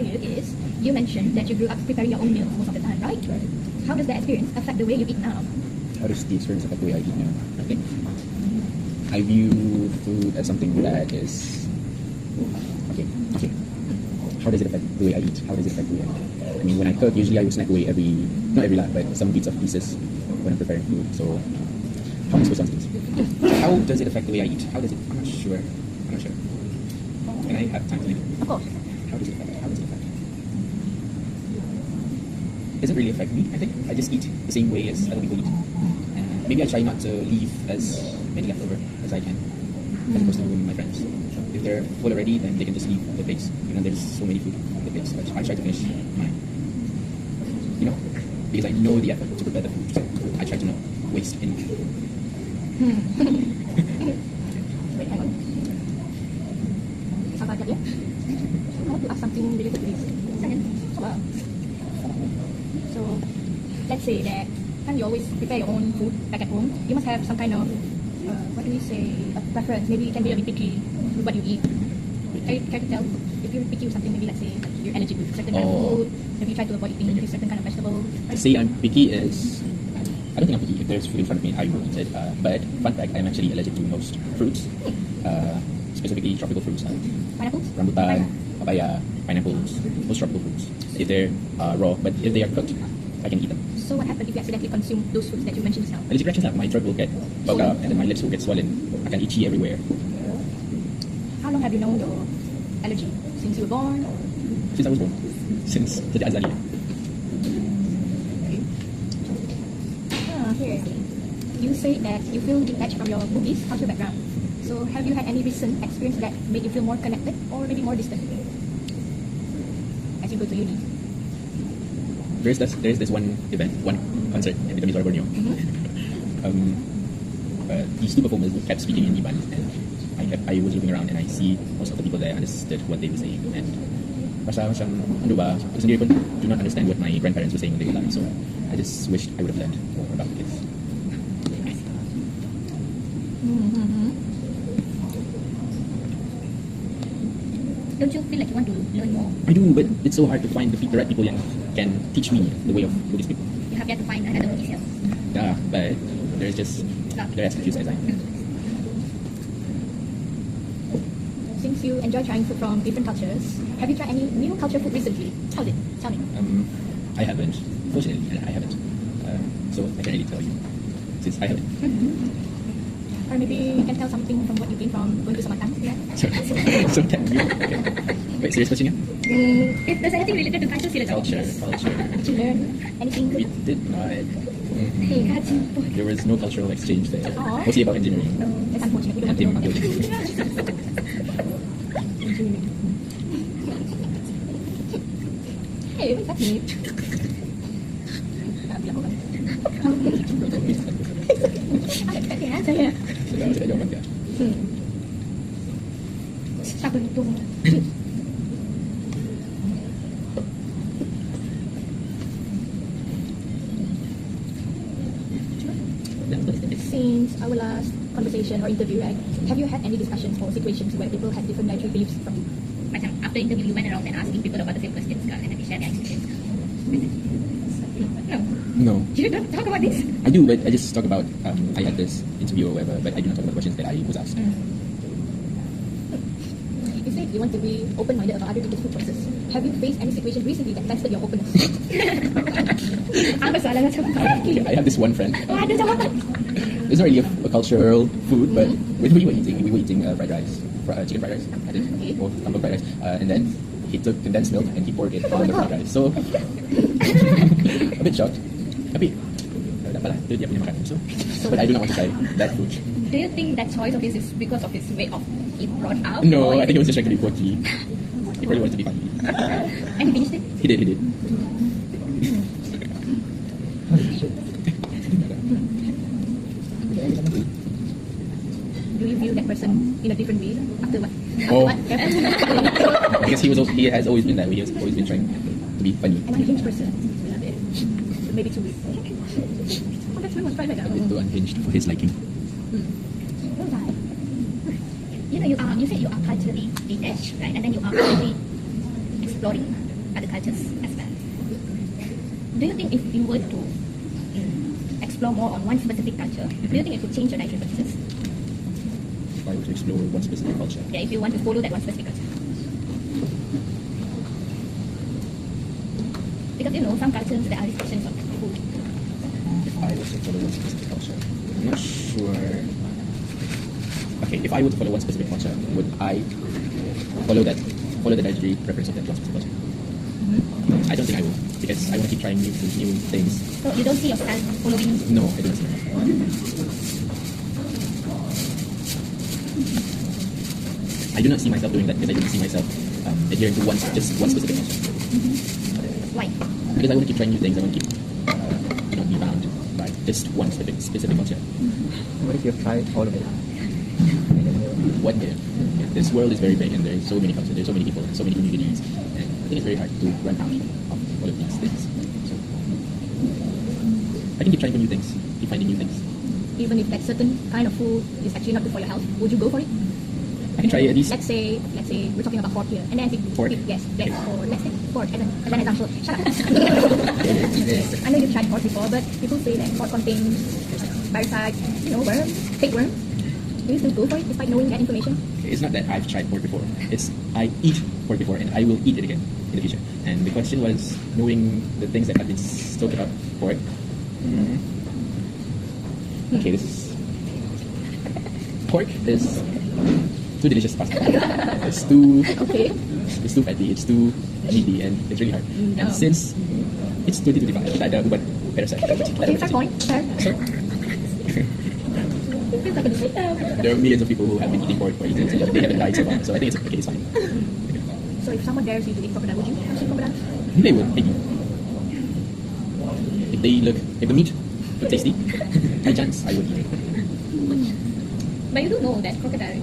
to you is, you mentioned that you grew up preparing your own meals most of the time, right? How does that experience affect the way you eat now? How does the experience affect the way I eat now? I think I view food as something that is okay. How does it affect the way I eat? How does it affect the way I eat? I mean, when I cook, usually I will snack away not every lot, but some bits of pieces when I'm preparing food. So how am I supposed to answer this? How does it affect the way I eat? How does it? I'm not sure. Can I have time to think? Of course. How does it affect? It doesn't really affect me. I think I just eat the same way as other people eat. Maybe I try not to leave as many leftover as I can, as opposed to my friends. If they're full already, then they can just leave the plates. There's so many food on the plates, but I try to finish mine. Because I know the effort to prepare the food, so I try to not waste any. Wait, hang on. Sabar ya. I want to ask something related to this. So, let's say that you always prepare your own food back at home. You must have some kind of, what do we say, a preference. Maybe you can be a bit picky with what you eat. Can you tell if you're picky with something? Maybe let's say you're allergic with certain kind of food. Maybe you try to avoid eating a certain kind of vegetable. To say I'm picky is, I don't think I'm picky. If there's food in front of me, I will eat it. But fun fact, I'm actually allergic to most fruits, specifically tropical fruits like Pineapples, rambutan, papaya, pineapples, most tropical fruits. If they're raw, but if they are cooked, I can eat them. So what happens if you accidentally consume those foods that you mentioned just now? Allergic reactions happen. My throat will get bugged up, and then my lips will get swollen. I can itchy everywhere. How long have you known your allergy? Since you were born? Since I was born. Since the azalea. Here. You say that you feel detached from your Bugis cultural background. So have you had any recent experience that made you feel more connected or maybe more distant as you go to uni? There's this one event, one concert in Vietnamese Borneo. These two performers kept speaking in Iban, and I was looking around and I see most of the people there understood what they were saying, and rasa macam ano ba, aku sendiri pun do not understand what my grandparents were saying when they were alive, so I just wished I would have learned more about this. Don't you feel like you want to learn more? I do, but it's so hard to find the right people that can teach me the way of Buddhist people. You have yet to find another Bugis here. Yeah, but there's just they're as confused as I am. Since you enjoy trying food from different cultures, have you tried any new culture food recently? How's it? Tell me. I haven't. Fortunately, I haven't. So I can't really tell you since I haven't. Or maybe you can tell something from what you came from going to Samarkand. Yeah. So can you? Okay. Wait, serious question? If there's anything related to culture. Did you learn anything? We did not. There was no cultural exchange there. Aww. Mostly about engineering. That's unfortunate. We don't And team have to know. building. Hey, that's me. Saya. Sudah jawaban dia. Tak berhitung. Since our last conversation or interview, right, have you had any discussions or situations where people had different dietary beliefs from you? Macam after interview you went around and asking people about the same questions and then they share their experience. No. You don't talk about this? I do, but I just talk about I had this interview or whatever, but I do not talk about questions that I was asked. You said you want to be open-minded about other people's food choices. Have you faced any situation recently that tested your openness? Apa soalan macam Okay, I have this one friend. ada jawapan. It's not really a cultural food, but when we were eating fried rice, chicken fried rice, I think, or kampung fried rice, and then he took condensed milk and he poured it on the fried rice. So a bit shocked. Tapi tak apalah, itu dia punya makanan. So, but I do not want to try that food. Do you think that choice of his is because of his way of it brought out? No, I think it was just trying to be quirky. He probably wanted to be funny. And he finished it? He did. Do you view that person in a different way after what? Oh. What happened? Because he has always been that way. He has always been trying to be funny. An unhinged person. Maybe 2 weeks. Oh, that's was quite A bit too unhinged for his liking. Why? You know, you said you are culturally detached, right? And then you are culturally exploring. other cultures as well. Do you think if you were to explore more on one specific culture, do you think it would change your dietary practices? If I were to explore one specific culture, Yeah, if you want to follow that one specific culture. Because you know, some cultures there are restrictions on food. if I was to follow one specific culture, I'm not sure. Okay, if I were to follow one specific culture, would I follow the dietary preference of that one specific culture? I don't think I will, because I want to keep trying new food, new things. So you don't see yourself following. No, I don't see that. I do not see myself doing that because I don't see myself adhering to just one specific culture. Why? Because I want to keep trying new things. I want to keep not be bound by just one specific culture. What if you try all of it? One day, this world is very big and there's so many cultures, there's so many people, so many communities, and I think it's very hard to run out of all of these things. So I can keep trying for new things, keep finding new things. Even if that certain kind of food is actually not good for your health, would you go for it? I can try at least. Let's say we're talking about pork here, and then Pork? yes, or let's say pork as an example. Shut up. I know you've tried pork before, but people say that pork contains parasites, worms, fake worms. Do you still go for it despite knowing that information? It's not that I've tried pork before. It's I eat pork before and I will eat it again in the future. And the question was knowing the things that have been spoken about pork. Okay, pork is too delicious pasta. It's too Okay. it's too fatty, it's too meaty, and it's really hard. No. And since it's 2025, ada ubat parasite. Okay, fair point. Fair. Feels like a dessert. There are millions of people who have been eating pork for ages and they haven't died so far. So I think it's okay, it's fine. So if someone dares you to eat crocodile, would you eat crocodile? They would, maybe. If the meat look tasty, high chance I would eat it. But you do know that crocodile,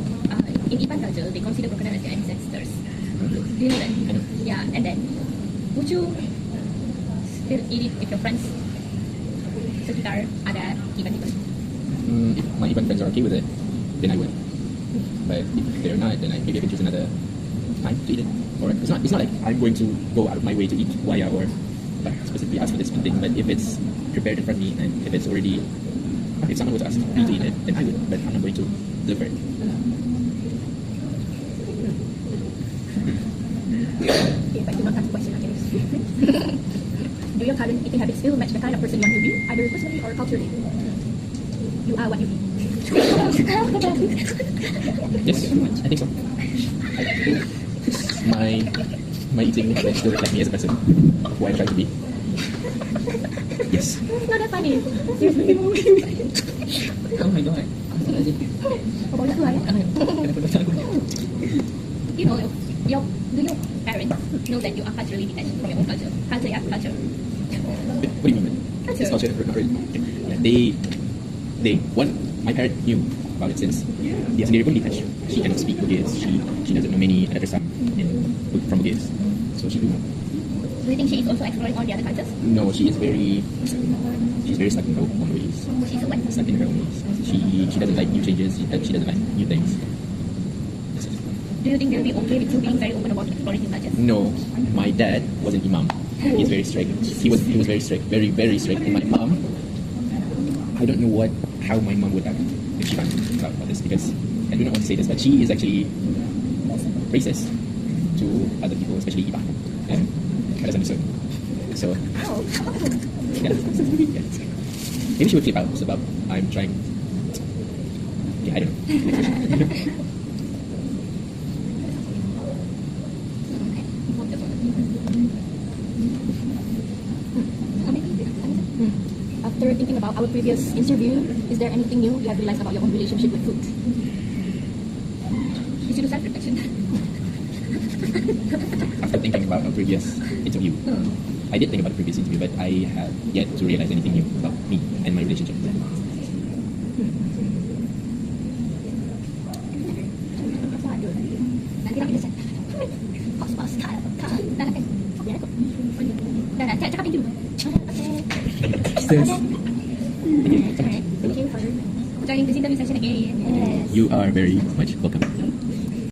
in Ipan culture, they consider crocodile as their ancestors. Do you know that? I know. Yeah, and then, would you still eat it if your friends sekitar ada Ipan people? If my Iban friends are okay with it, then I would. But if they're not, then maybe I can choose another time to eat it. Or it's not like I'm going to go out of my way to eat waya or specifically ask for this one thing. But if it's prepared in front of me and if it's already, if someone were to ask me to eat it, then I would. But I'm not going to live for it. Okay, but do not ask the question again. Do your current eating habits still match the kind of person you want to be, either personally or culturally? You are what you eat. Yes, I think so. I think my eating habits still reflect me as a person, who I try to be. Yes. It's not that funny. Seriously. Oh my god. About you, right? You know, do your parents know that you are culturally detached from your own culture? Culture, yeah, culture. What do you mean? Culture. It's culture. Not really. My parent knew about it since dia sendiri pun detached. She cannot speak Bugis. She doesn't know many letters from Bugis. So she do know. Do you think she is also exploring all the other cultures? No, she's very stuck in her own ways. She's a what? Stuck in her own ways. She doesn't like new changes. She doesn't like new things. That's it. Do you think they'll be okay with you being very open about exploring new cultures? No, my dad was an imam. He's very strict. He was very strict, very very strict. And my mom, I don't know how my mom would act if she found out about this, because I do not want to say this, but she is actually racist to other people, especially Iba and Kadasan Dusun. So yeah. Maybe she would flip out sebab I'm trying. Yeah, I don't know. After thinking about our previous interview, is there anything new you have realized about your own relationship with food? You should do self-reflection. After thinking about our previous interview, I did think about the previous interview, but I have yet to realize anything new about me and my relationship. Nanti nak bisa. Pas, tak. Biar aku. Dah, cakap itu. Thank you for joining this interview session again. You are very much welcome.